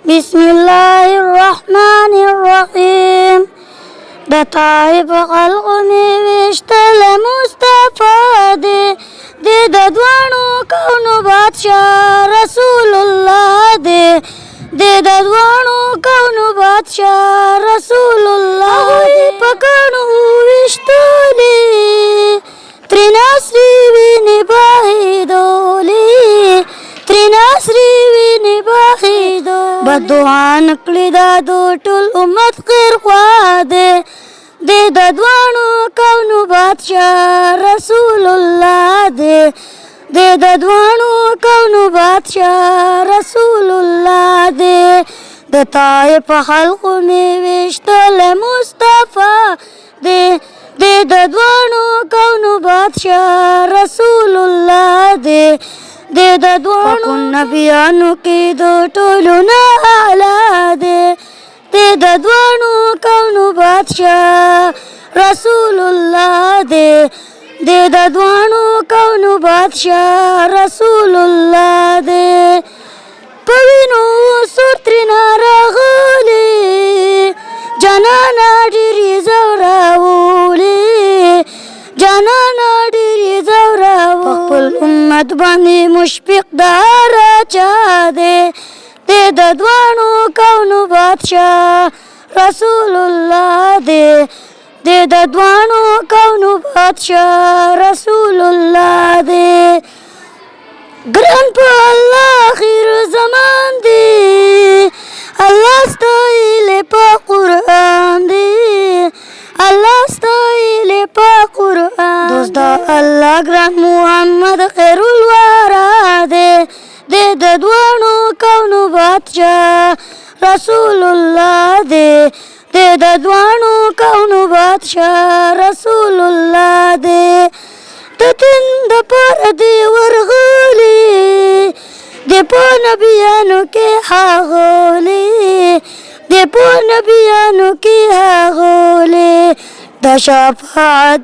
بسم الله الرحمن الرحيم د طائف خلق می وشتل مصطفی دی د دوانو کونو بادشاہ رسول الله دی د دوانو کونو بادشاہ رسول الله پکانو وشتلی ترناسری ویني باهیدولی ترناسری ویني باهیدو بدوان کړی دا دو ټول امت خیر خوا دی د دوانو کونو بادشاہ رسول الله دی د دوانو کونو بادشاہ رسول الله دی د طائف خلق می وشتل مصطفی دی د دوانو کونو بادشاہ رسول الله دی د دوانو نبیانو کې د ټولو نه اعلی دی د دوانو کونو بادشاہ رسول الله دی د دوانو کونو بادشاہ رسول الله دی پوینو سور ترنا راغلی جانانا ډیری زوراولی جانانا ډیری زوراو خپل امت باندې مشفق دار چا دی د دوانو کونو بادشاہ رسول الله دی د دوانو کونو بادشاہ رسول الله دی ګران په الله خیر زمان دی الله ستایل په قرآن دی الله ستایل په قرآن دوست الله ګران محمد خیر الورا دی د دوانو کونو بادشاہ رسول الله دی د دوانو کونو بادشاہ رسول الله دی د دین د پر دی ورغلی دی په نبیانو کې هغولی دی په نبیانو کې هغولی د شفاعت